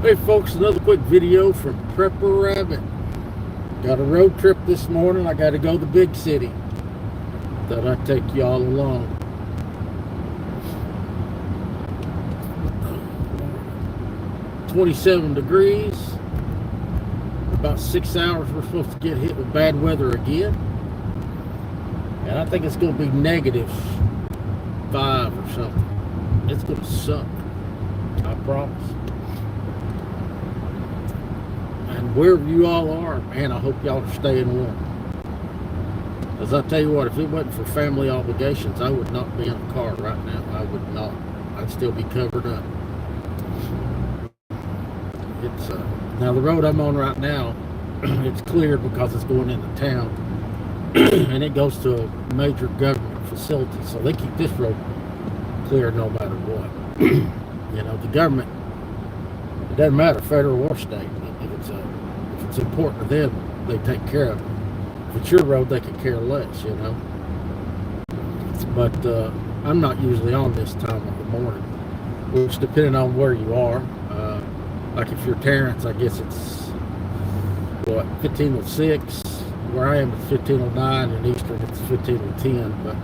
Hey folks, another quick video from Prepper Rabbit. Got a road trip this morning. I got to go to the big city. Thought I'd take y'all along. Oh, 27 degrees. About 6 hours we're supposed to get hit with bad weather again. And I think it's going to be -5 or something. It's going to suck. I promise. And wherever you all are, man, I hope y'all are staying warm. As I tell you what, if it wasn't for family obligations, I would not be in a car right now. I would not. I'd still be covered up. It's now the road I'm on right now, it's cleared because it's going into town, and it goes to a major government facility, so they keep this road clear no matter what. You know, the government, it doesn't matter, federal or state. If it's important to them, they take care of it. If it's your road, they could care less, you know. But I'm not usually on this time of the morning, which depending on where you are. Like if you're Terrence, I guess it's what, 15:06. Where I am, it's 15:09. In Eastern, it's 15:10. But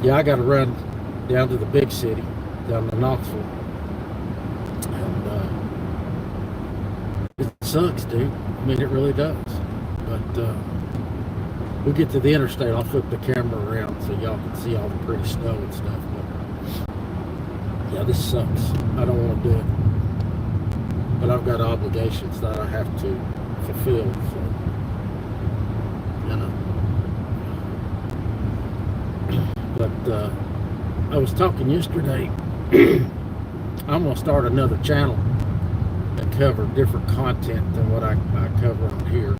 yeah, I got to run down to the big city, down to Knoxville. It sucks, dude. I mean, it really does. But we'll get to the interstate. I'll flip the camera around so y'all can see all the pretty snow and stuff. But yeah, this sucks. I don't want to do it. But I've got obligations that I have to fulfill. So, you know. But I was talking yesterday. I'm going to start another channel that cover different content than what I cover on here,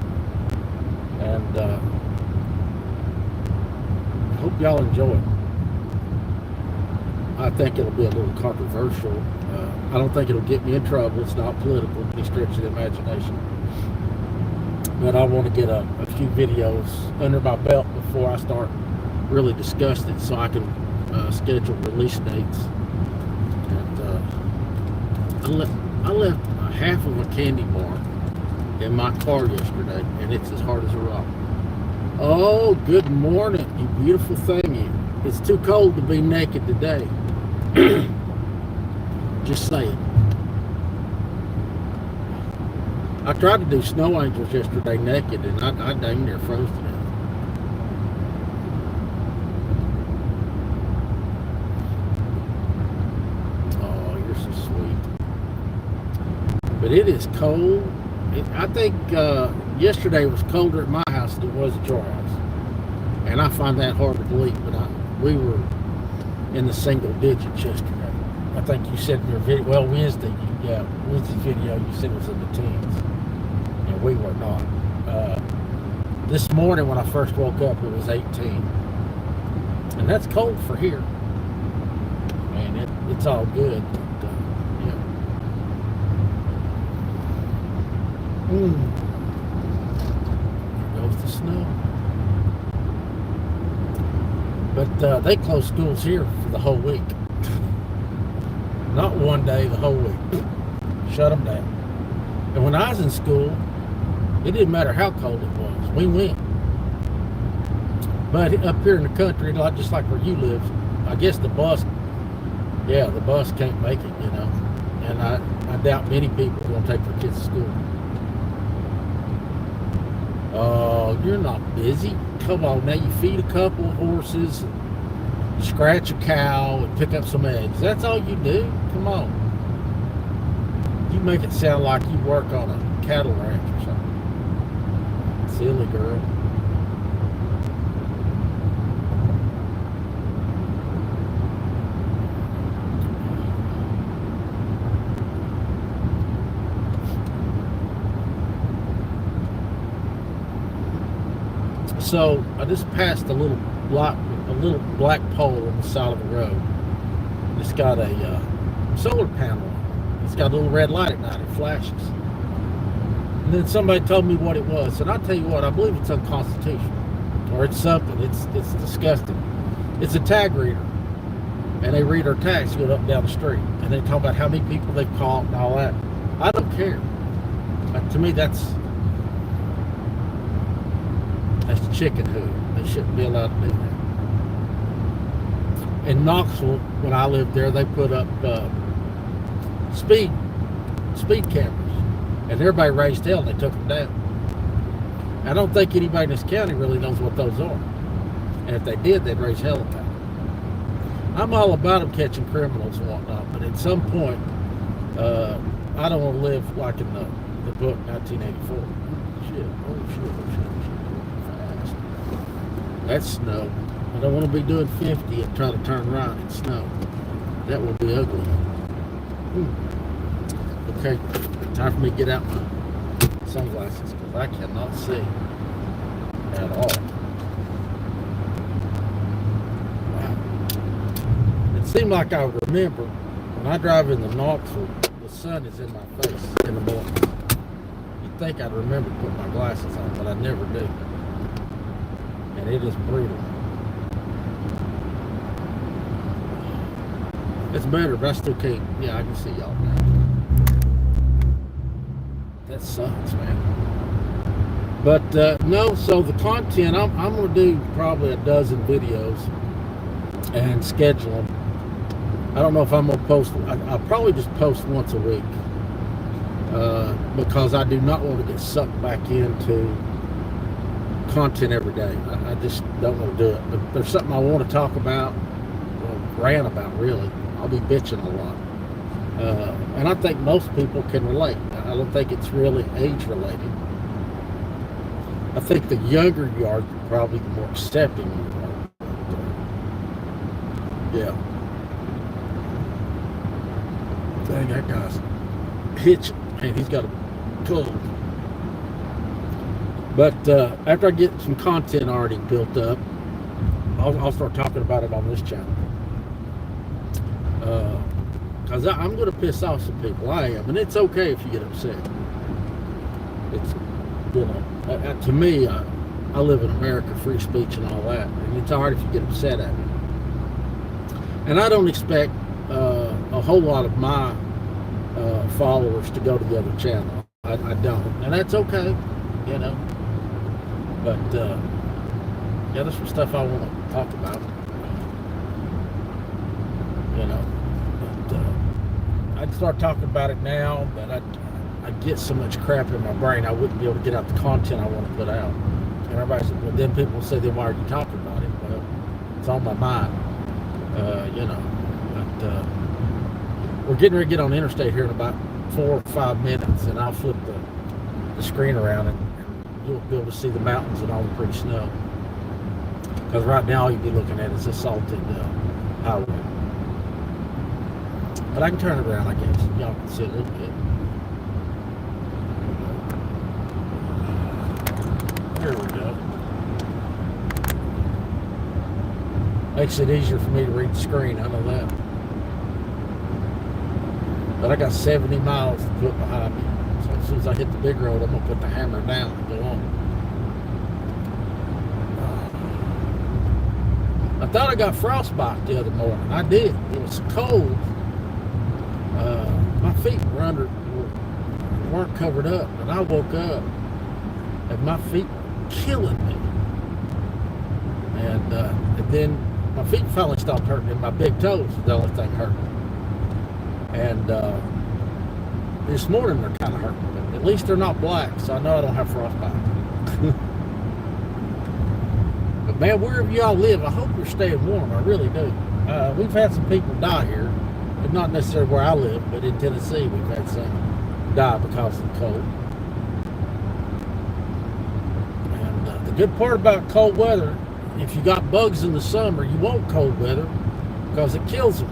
and I hope y'all enjoy it. I think it'll be a little controversial. I don't think it'll get me in trouble. It's not political, any stretch of the imagination. But I want to get a few videos under my belt before I start really discussing it, so I can schedule release dates. And I left half of a candy bar in my car yesterday, and it's as hard as a rock. Oh, good morning, you beautiful thing, you. It's too cold to be naked today. Just saying. I tried to do snow angels yesterday naked, and I dang near froze to death. Oh, you're so sweet. But it is cold. I think yesterday was colder at my house than it was at your house. And I find that hard to believe, but we were in the single digits yesterday. I think you said in your video, well, Wednesday's video, you said it was in the teens. And we were not. This morning when I first woke up, it was 18. And that's cold for here. Man, it's all good. But, yeah. There goes the snow. But they closed schools here for the whole week. Not one day, the whole week. Shut them down. And when I was in school, it didn't matter how cold it was. We went. But up here in the country, just like where you live, I guess the bus can't make it, you know. And I doubt many people are going to take their kids to school. Oh, you're not busy. Come on, now you feed a couple of horses, scratch a cow, and pick up some eggs. That's all you do? Come on. You make it sound like you work on a cattle ranch or something. Silly girl. So I just passed a little black pole on the side of the road. It's got a solar panel. It's got a little red light at night. It flashes. And then somebody told me what it was, and I tell you what, I believe it's unconstitutional, or it's something. It's disgusting. It's a tag reader, and they read our tags going up and down the street, and they talk about how many people they've caught and all that. I don't care. To me, that's chicken hood. They shouldn't be allowed to do that. In Knoxville, when I lived there, they put up speed cameras, and everybody raised hell and they took them down. I don't think anybody in this county really knows what those are, and if they did, they'd raise hell about it. I'm all about them catching criminals and whatnot, but at some point, I don't want to live like in the book 1984. Oh shit! Fast. That's snow. I don't want to be doing 50 and try to turn right in snow. That will be ugly. Okay, time for me to get out my sunglasses because I cannot see at all. Wow. It seemed like I remember when I drive into Knoxville, the sun is in my face in the morning. You'd think I'd remember to put my glasses on, but I never do. And it is brutal. It's better, but I still can't. Yeah, I can see y'all now. That sucks, man. But no, so the content, I'm going to do probably a dozen videos and schedule them. I don't know if I'm going to post. I'll probably just post once a week because I do not want to get sucked back into content every day. I just don't want to do it. But if there's something I want to talk about, or rant about, really, I'll be bitching a lot. And I think most people can relate. I don't think it's really age related. I think the younger you are, probably the more accepting you are. Yeah. Dang, that guy's hitching. Man, he's got a cold. But after I get some content already built up, I'll start talking about it on this channel. Because I'm going to piss off some people. I am. And it's okay if you get upset. It's, you know, to me, I live in America, free speech and all that. And it's hard if you get upset at me. And I don't expect a whole lot of my followers to go to the other channel. I don't. And that's okay, you know. But, yeah, there's some stuff I want to talk about. You know. I'd start talking about it now, but I get so much crap in my brain, I wouldn't be able to get out the content I want to put out. And everybody said, well, then people will say, then why are you talking about it? Well, it's on my mind, you know. But we're getting ready to get on the interstate here in about 4 or 5 minutes, and I'll flip the screen around, and you'll be able to see the mountains and all the pretty snow. Because right now, all you'll be looking at is a salted highway. But I can turn it around, I guess. Y'all can see a little bit. There we go. Makes it easier for me to read the screen, I know that. But I got 70 miles to put behind me. So as soon as I hit the big road, I'm going to put the hammer down and go on. I thought I got frostbite the other morning. I did. It was cold. My feet weren't covered up, and I woke up and my feet were killing me. And then my feet finally stopped hurting, and my big toes was the only thing hurting. And this morning they're kind of hurting, but at least they're not black, so I know I don't have frostbite. But man, wherever y'all live, I hope you're staying warm. I really do. We've had some people die here. But not necessarily where I live, but in Tennessee we've had some die because of the cold. And the good part about cold weather, if you got bugs in the summer, you want cold weather because it kills them.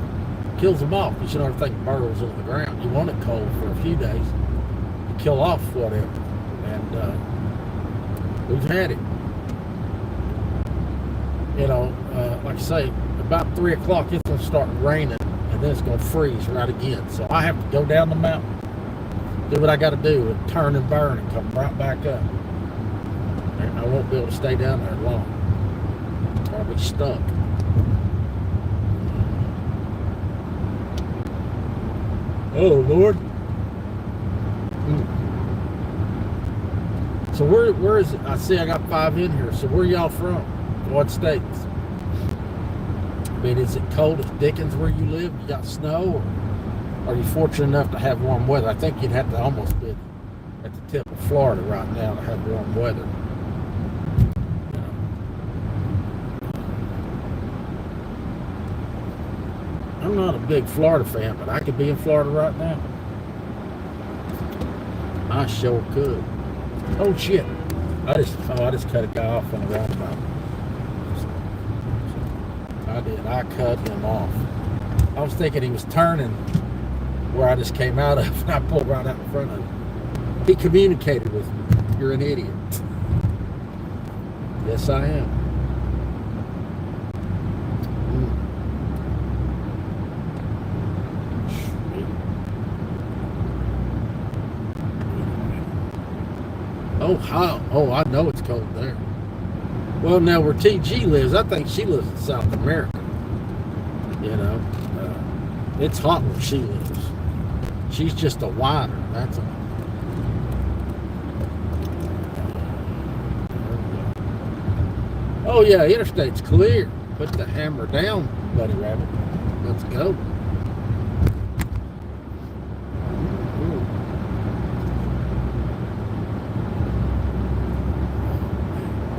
It kills them off. You should never think burrows into the ground. You want it cold for a few days to kill off whatever. And we've had it. You know, like I say, about 3 o'clock it's going to start raining. And then it's going to freeze right again. So I have to go down the mountain, do what I got to do, and turn and burn and come right back up. And I won't be able to stay down there long. I'll be stuck. Oh, Lord. So where is it? I see I got 5 in here. So where y'all from? What states? I mean, is it cold as Dickens where you live? You got snow, or are you fortunate enough to have warm weather? I think you'd have to almost be at the tip of Florida right now to have warm weather. I'm not a big Florida fan, but I could be in Florida right now. I sure could. Oh shit! I just cut a guy off on the roundabout. I did. I cut him off. I was thinking he was turning where I just came out of, and I pulled right out in front of him. He communicated with me. You're an idiot. Yes, I am. Oh, how? Oh, I know it's cold there. Well, now where TG lives, I think she lives in South America. You know, it's hot where she lives. She's just a whiner. That's all. Oh yeah, interstate's clear. Put the hammer down, Buddy Rabbit. Let's go.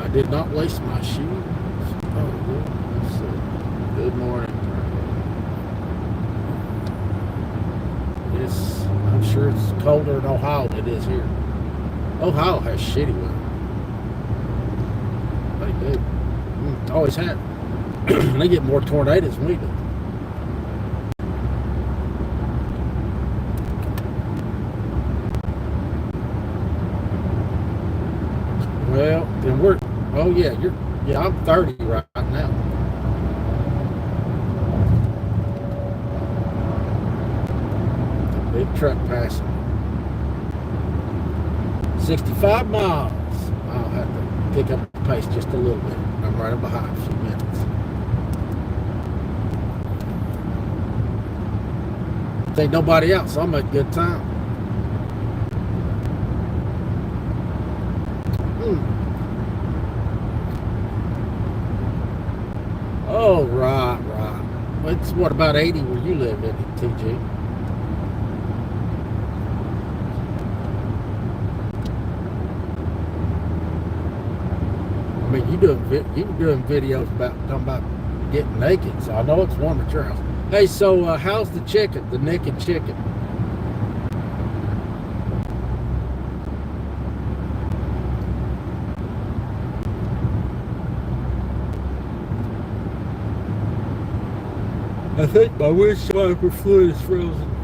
I did not lace my shoes. Oh, let's see. Good morning. I'm sure it's colder in Ohio than it is here. Ohio has shitty weather. They do. Always have. They get more tornadoes than we do. Well, then oh yeah, I'm 30 right now. Big truck passing. 65 miles. I'll have to pick up the pace just a little bit. I'm running behind a few minutes. Ain't nobody else, so I'm at a good time. Oh, right. It's what, about 80 where you live in TG? I mean, you doing videos talking about getting naked, so I know it's warm at your house. Hey, so how's the chicken, the naked chicken? I think my windshield wiper fluid is frozen.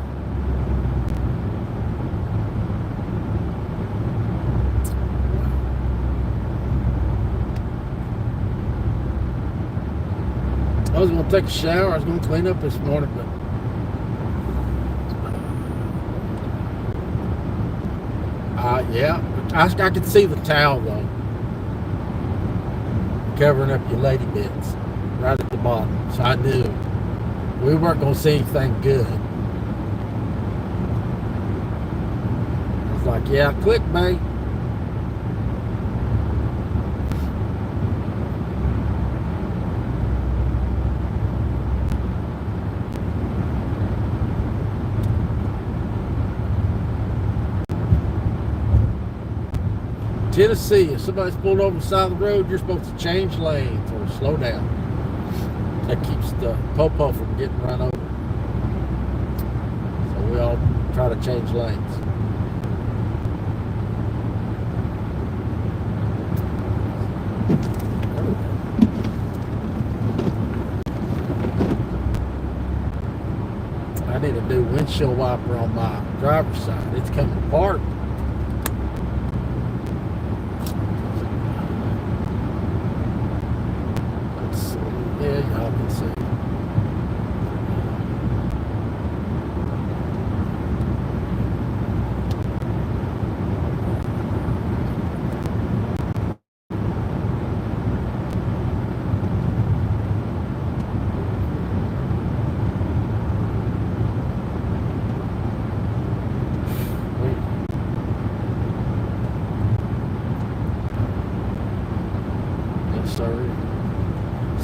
I was going to take a shower. I was going to clean up this morning, but yeah, I could see the towel though, covering up your lady bits right at the bottom. So I knew we weren't going to see anything good. I was like, yeah, clickbait. Tennessee, if somebody's pulled over the side of the road, you're supposed to change lanes or slow down. That keeps the popo from getting run over. So we all try to change lanes. I need a new windshield wiper on my driver's side. It's coming apart. Yeah, y'all can see.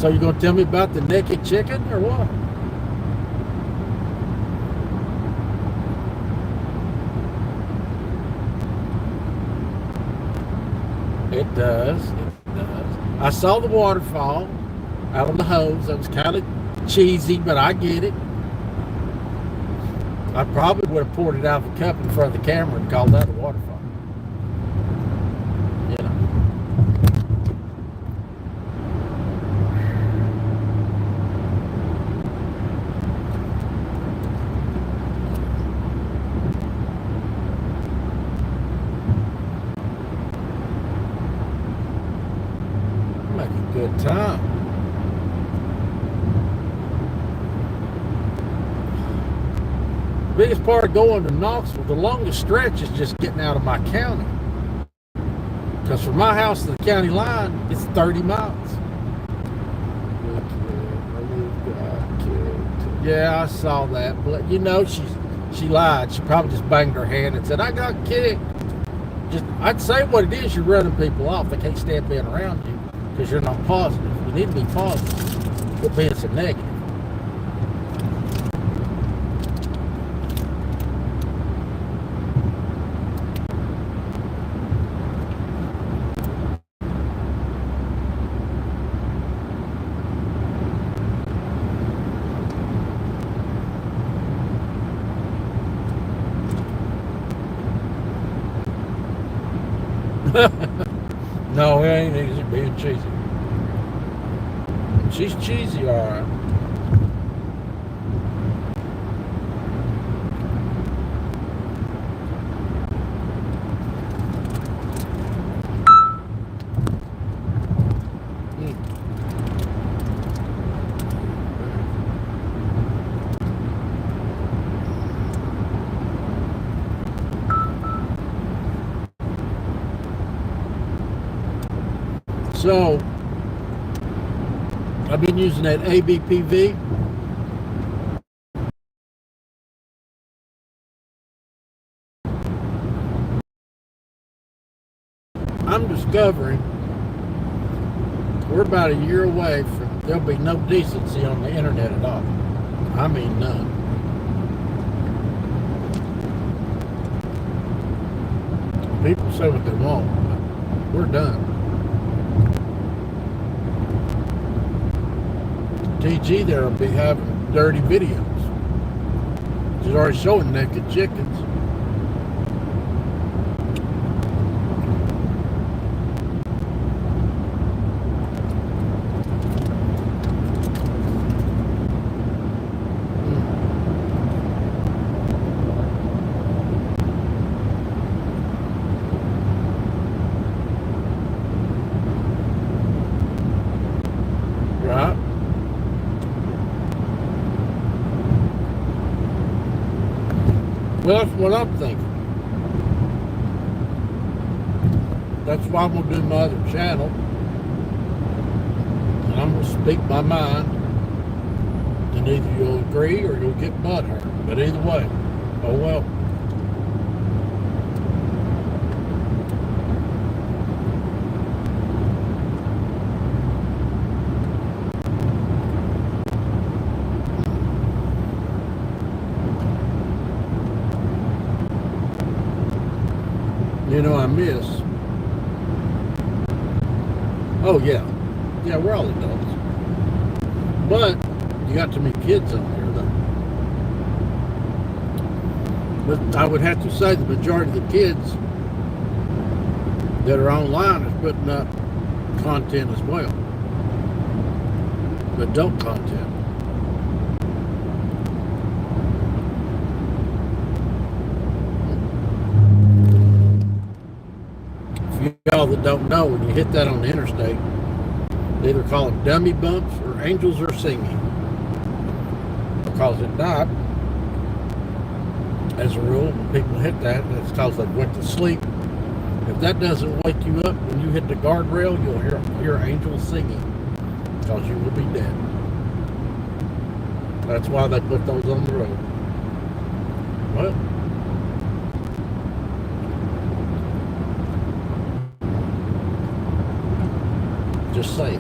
So you gonna tell me about the naked chicken or what? It does. It does. I saw the waterfall out on the hose. That was kind of cheesy, but I get it. I probably would have poured it out of the cup in front of the camera and called that a waterfall. You know. Make a good time. Biggest part of going to Knoxville, the longest stretch is just getting out of my county. Because from my house to the county line, it's 30 miles. Yeah, I saw that. But you know, she lied. She probably just banged her head and said, I got kicked. I'd say what it is, you're running people off. They can't stand being around you because you're not positive. You need to be positive. Quit being so negative. No, it ain't easy being cheesy. She's cheesy, all right. So, I've been using that ABPV. I'm discovering we're about a year away from there'll be no decency on the internet at all. I mean none. People say what they want, but we're done. TG there will be having dirty videos. She's already showing naked chickens. Right? Well, that's what I'm thinking. That's why I'm going to do my other channel. And I'm going to speak my mind. And either you'll agree or you'll get butthurt. But either way, oh well. You know, I miss. Oh, yeah. Yeah, we're all adults. But you got too many kids on there, though. But I would have to say the majority of the kids that are online is putting up content as well. Adult content. Y'all that don't know, when you hit that on the interstate, they either call them dummy bumps or angels are singing. Because at night, as a rule, when people hit that, that's because they went to sleep. If that doesn't wake you up when you hit the guardrail, you'll hear angels singing. Because you will be dead. That's why they put those on the road. Well, just saying.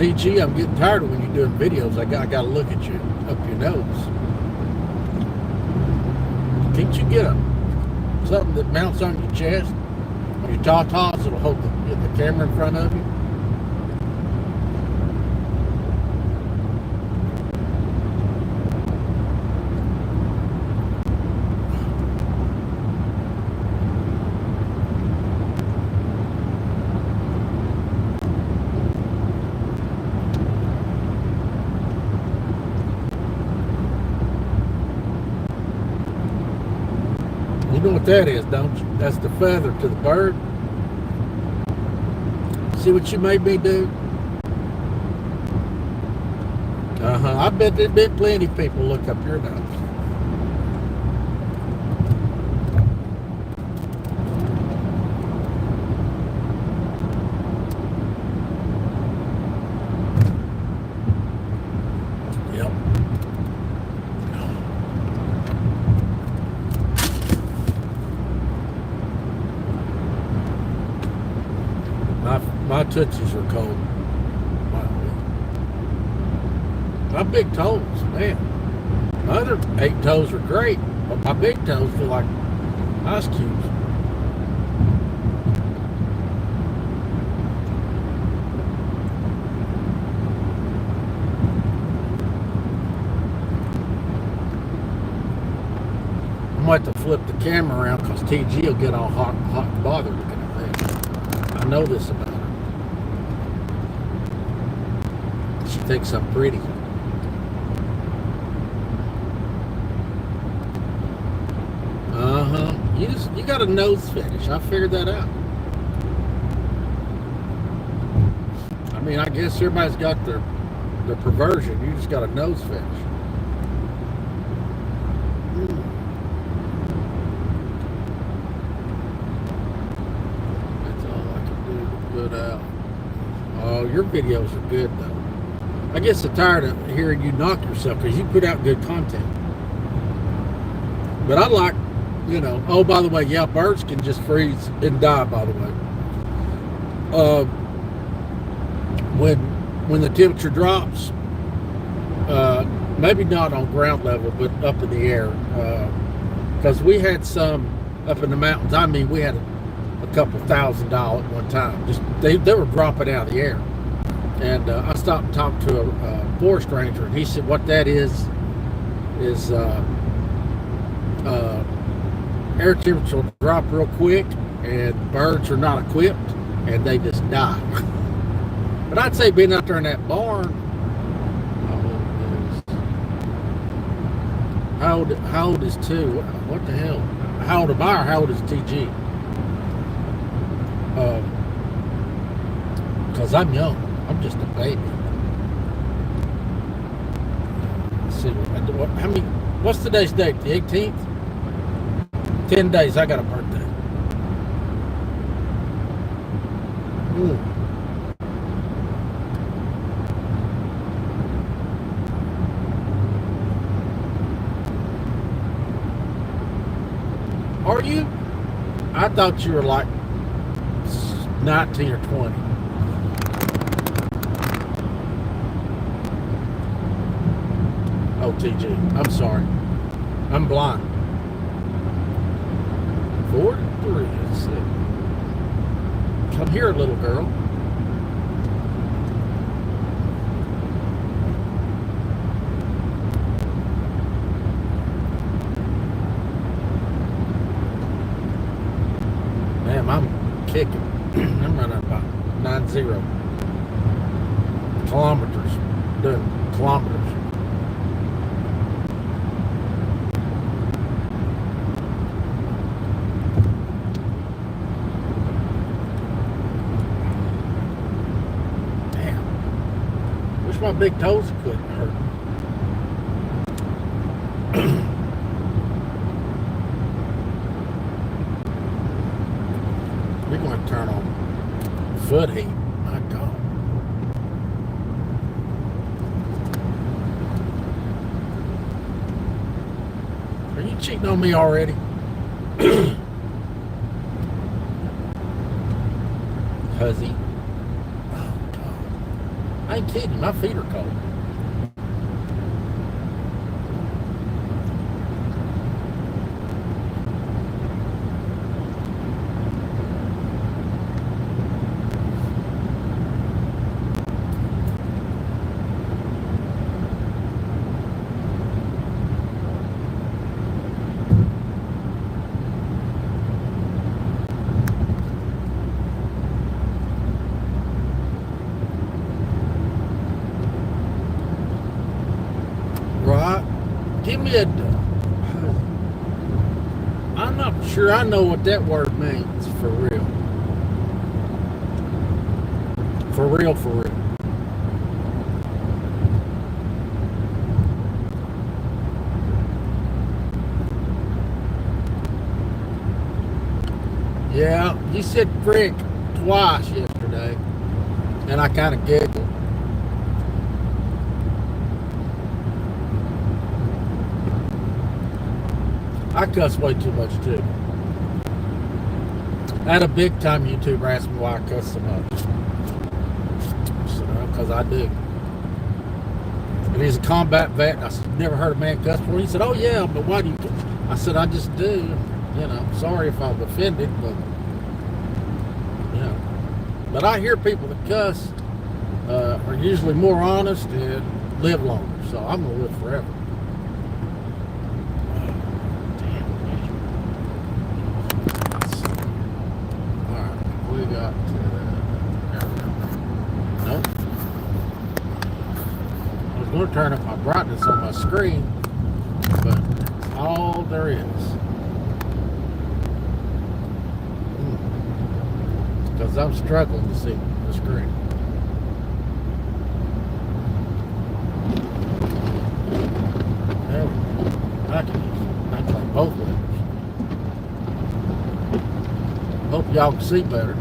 TG, I'm getting tired of when you're doing videos. I got to look at you up your nose. Can't you get something that mounts on your chest, on your tatas, that'll hold the camera in front of you? You know what that is, don't you? That's the feather to the bird. See what you made me do? I bet there's been plenty of people look up your nose. Yep. My tootsies are cold. My big toes, man. My other 8 toes are great, but my big toes feel like ice cubes. I'm going to have to flip the camera around because TG will get all hot and bothered looking at me. I know this about her. She thinks I'm pretty. You got a nose fetish. I figured that out. I mean, I guess everybody's got their perversion. You just got a nose fetish. That's all I can do to put out. Oh, your videos are good though. I guess I'm tired of hearing you knock yourself because you put out good content. But I like, oh, by the way, yeah, birds can just freeze and die, by the way. When the temperature drops, maybe not on ground level, but up in the air, because we had some up in the mountains. I mean, we had a couple $1,000 at one time. Just they were dropping out of the air. And I stopped and talked to a forest ranger, and he said what that is air temperature will drop real quick, and birds are not equipped, and they just die. But I'd say being out there in that barn, how old is 2? What the hell? How old am I, or how old is TG? Because I'm young. I'm just a baby. Let's see, how many? What's today's date? The 18th? 10 days. I got a birthday. Are you? I thought you were like 19 or 20. Oh, TG, I'm sorry. I'm blind. 43, let's see. Come here, little girl. Damn, I'm kicking. I'm running about 90 kilometers. Doing kilometers. My big toes couldn't hurt. We're going to turn on foot heat. My God. Are you cheating on me already? Huzzy. I ain't kidding. My feet are cold. Right? Give me a. I'm not sure I know what that word means for real. For real, for real. Yeah, you said frick twice yesterday, and I kind of giggled. I cuss way too much too. I had a big time YouTuber ask me why I cuss so much. So, because I do. And he's a combat vet. I said, never heard a man cuss before. He said, oh yeah, but why do you? I said, I just do. You know, sorry if I'm offended, but you know. But I hear people that cuss are usually more honest and live longer. So I'm gonna live forever. Nope. I was going to turn up my brightness on my screen, but that's all there is. Because I'm struggling to see the screen. There we go. I can play both letters. Hope y'all can see better.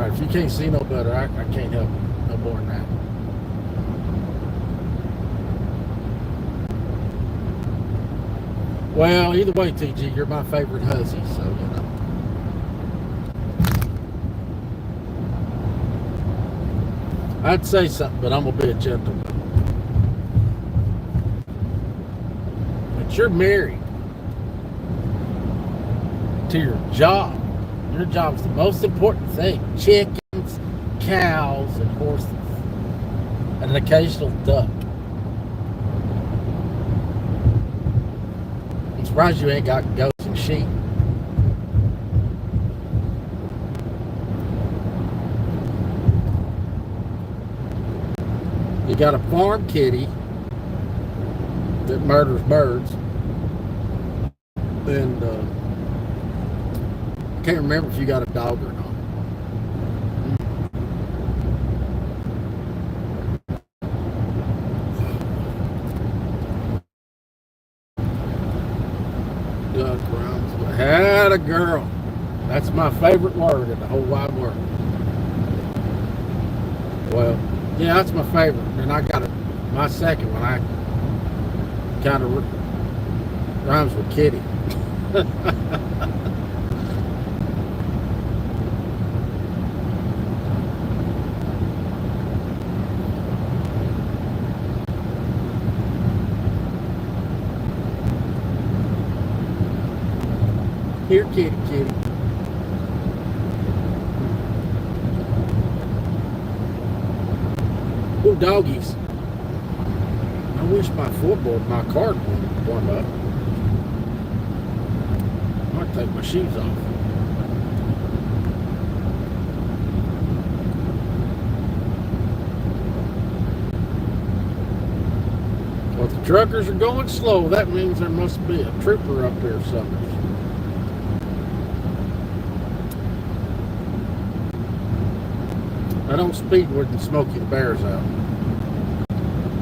If you can't see no better, I can't help you no more than that. Well, either way, TG, you're my favorite hussy, so you know. I'd say something, but I'm gonna be a gentleman. But you're married to your job. Your job's the most important thing. Chickens, cows, and horses. And an occasional duck. I'm surprised you ain't got goats and sheep. You got a farm kitty that murders birds. And I can't remember if you got a dog or not. Duck rounds. Had a girl. That's my favorite word in the whole wide world. Well, yeah, that's my favorite. And I got my second one. I kind of rhymes with kitty. Here, kitty, kitty. Oh, doggies. I wish my footboard, my card would warm up. I might take my shoes off. Well, if the truckers are going slow, that means there must be a trooper up there somewhere. I don't speed with Smokey the Bear's out.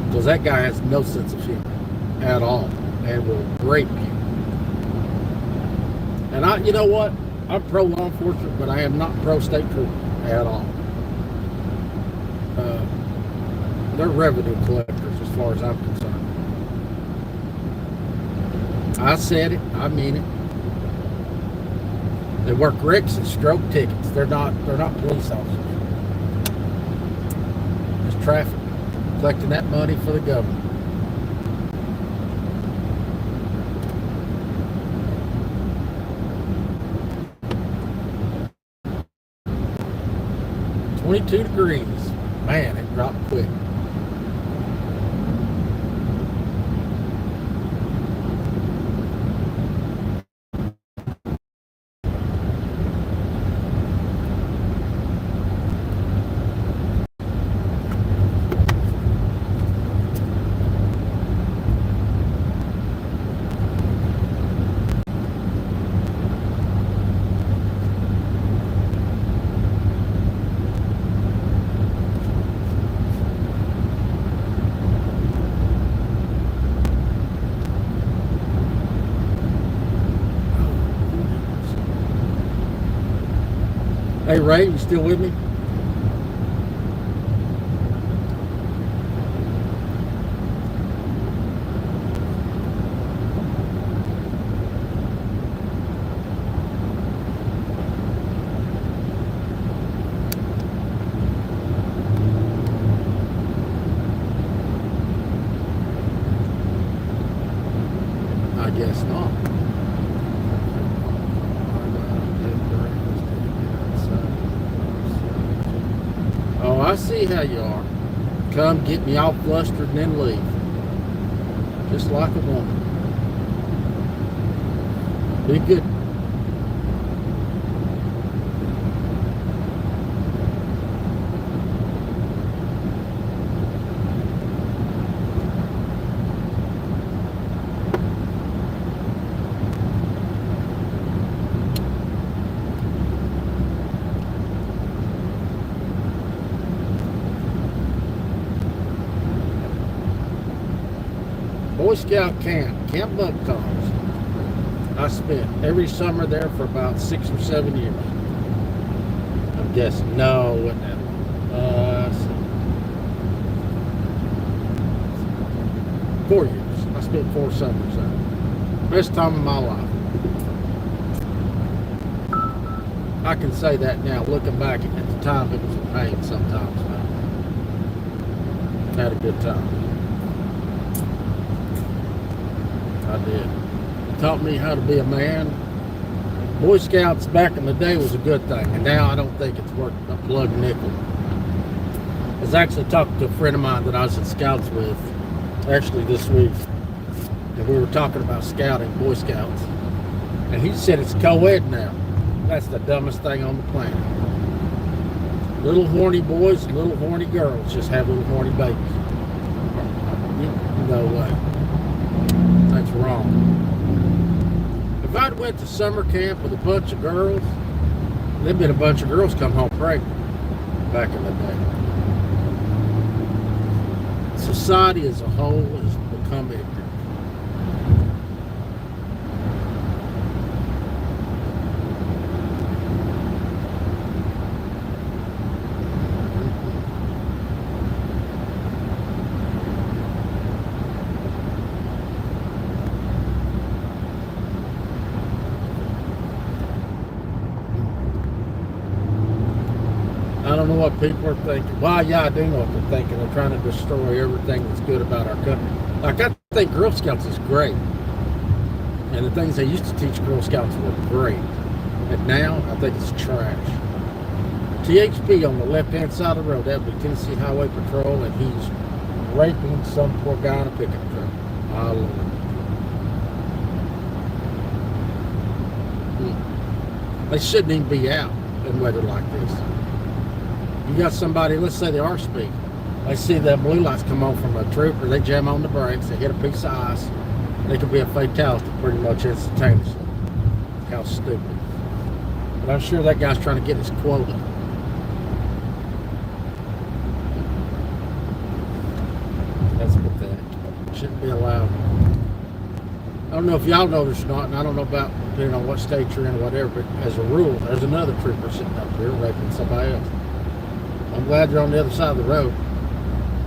Because that guy has no sense of humor at all and will rape you. And you know what? I'm pro law enforcement, but I am not pro state trooper at all. They're revenue collectors. far as I'm concerned. I said it. I mean it. They work wrecks and stroke tickets. They're not police officers. It's traffic. Collecting that money for the government. "22 degrees. Man, it dropped quick. Hey Ray, you still with me? I guess not. Oh, I see how you are. Come get me all flustered and then leave. Just like a woman. Be good. Boy Scout Camp Bucktops. I spent every summer there for about 6 or 7 years. I'm guessing. No, it wasn't that long. 4 years. I spent 4 summers there. Best time of my life. I can say that now, looking back at the time. It was a pain sometimes. But had a good time. I did. It taught me how to be a man. Boy Scouts back in the day was a good thing, and now I don't think it's worth a plug nickel. I was actually talking to a friend of mine that I was at Scouts with, actually this week, and we were talking about scouting, Boy Scouts, and he said it's co-ed now. That's the dumbest thing on the planet. Little horny boys and little horny girls just have little horny babies. No way. That's wrong. If I'd went to summer camp with a bunch of girls, there'd been a bunch of girls come home pregnant back in the day. Society as a whole has become ignorant. I don't know what people are thinking. Well, yeah, I do know what they're thinking. They're trying to destroy everything that's good about our country. Like, I think Girl Scouts is great. And the things they used to teach Girl Scouts were great. And now, I think it's trash. THP on the left-hand side of the road, that would be Tennessee Highway Patrol, and he's raping some poor guy in a pickup truck. My Lord. They shouldn't even be out in weather like this. You got somebody, let's say they are speeding. They see the blue lights come on from a trooper, they jam on the brakes, they hit a piece of ice, they could be a fatality pretty much instantaneously. How stupid. But I'm sure that guy's trying to get his quota. That's pathetic. Shouldn't be allowed. I don't know if y'all know this or not, and I don't know about, depending on what state you're in or whatever, but as a rule, there's another trooper sitting up here raping somebody else. I'm glad you're on the other side of the road.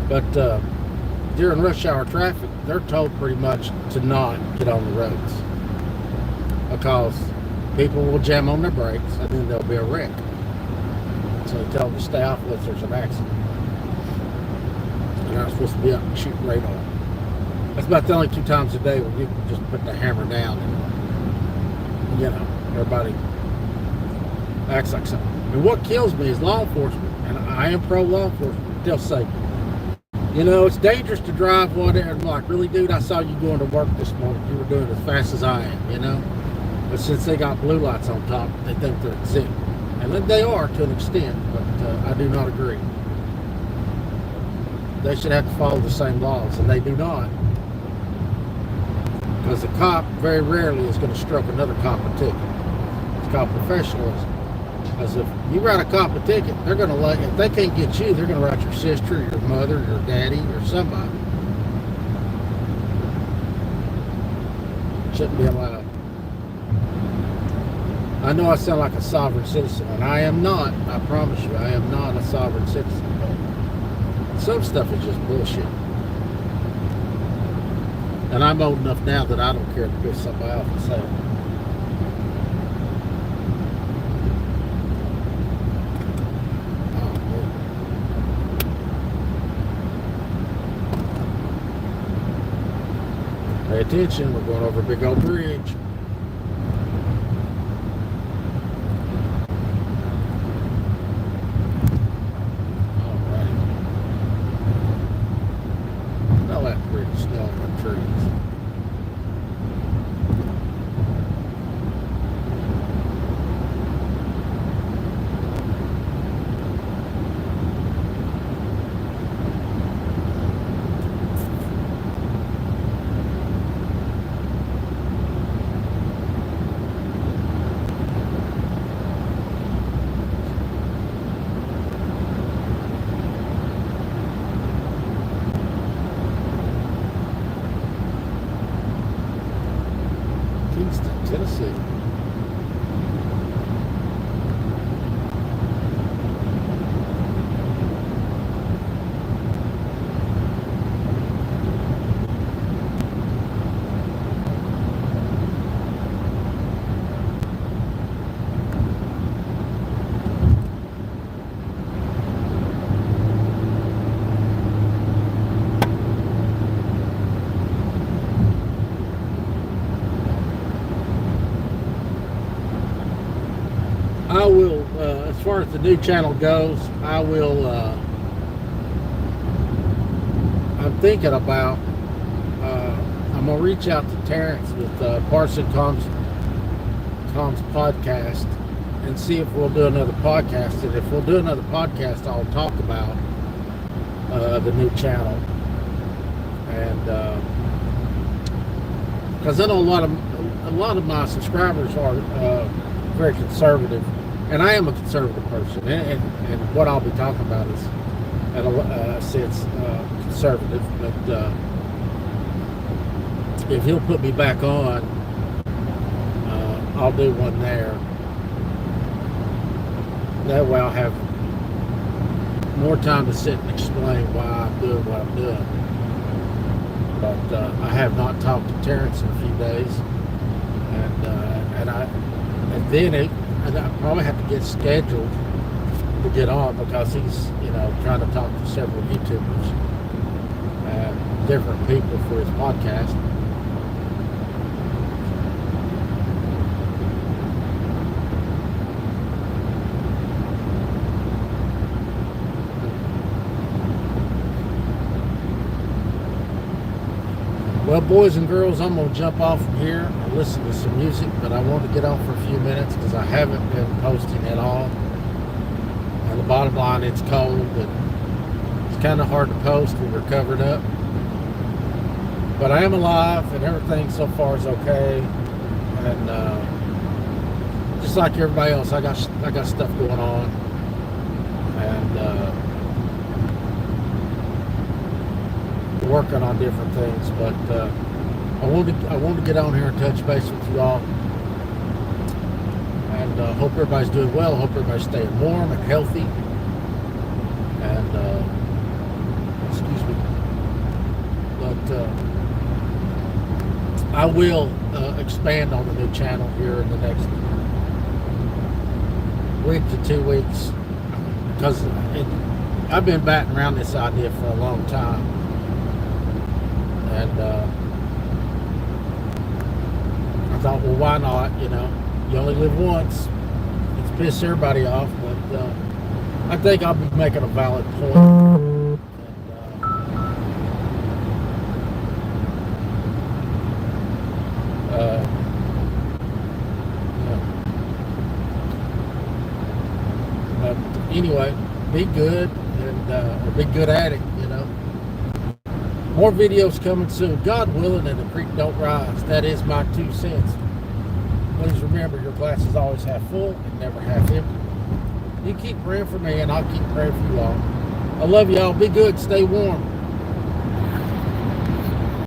But during rush hour traffic, they're told pretty much to not get on the roads because people will jam on their brakes and then there'll be a wreck. So they tell them to stay off unless there's an accident. You're not supposed to be up and shoot radar. That's about the only 2 times a day where you can just put the hammer down and, you know, everybody acts like something. And what kills me is law enforcement, and I am pro law enforcement. They'll say, you know, it's dangerous to drive whatever. I'm like, really, dude, I saw you going to work this morning. You were doing it as fast as I am, you know? But since they got blue lights on top, they think they're exempt. And they are to an extent, but I do not agree. They should have to follow the same laws, and they do not. Because a cop very rarely is going to stroke another cop a ticket. It's called professionalism. Because if you write a cop a ticket, they're going to if they can't get you, they're going to write your sister, your mother, your daddy, or somebody. Shouldn't be allowed. I know I sound like a sovereign citizen, and I am not. I promise you, I am not a sovereign citizen. But some stuff is just bullshit. And I'm old enough now that I don't care to piss somebody off and say it. Pay attention, we're going over a big old bridge. Alright. Now that bridge is still on the trees. Kingston, Tennessee. I will, as far as the new channel goes, I will, I'm thinking about, I'm going to reach out to Terrence with Parson Tom's podcast and see if we'll do another podcast. And if we'll do another podcast, I'll talk about the new channel. And because I know a lot of my subscribers are very conservative. And I am a conservative person, and what I'll be talking about is, at a sense, conservative. But if he'll put me back on, I'll do one there. That way I'll have more time to sit and explain why I'm doing what I'm doing. But I have not talked to Terrence in a few days, and then I probably have to get scheduled to get on because he's, you know, trying to talk to several YouTubers and different people for his podcast. Well, boys and girls, I'm going to jump off from here and listen to some music, but I want to get on for a few minutes because I haven't been posting at all. And the bottom line, it's cold, and it's kind of hard to post when we're covered up. But I am alive, and everything so far is okay. And just like everybody else, I got stuff going on. And working on different things, but I wanted to get on here and touch base with you all, and hope everybody's doing well. Hope everybody's staying warm and healthy, and excuse me. I will expand on the new channel here in the next week to 2 weeks, because I've been batting around this idea for a long time, and I thought, well, why not? You know, you only live once. It's pissed everybody off, but I think I'll be making a valid point. And, yeah. But anyway, be good and or be good at it. You know, more videos coming soon, God willing, and the creek don't rise. That is my 2 cents. Please remember, your glass is always half full and never half empty. You keep praying for me, and I'll keep praying for you all. I love y'all. Be good. Stay warm.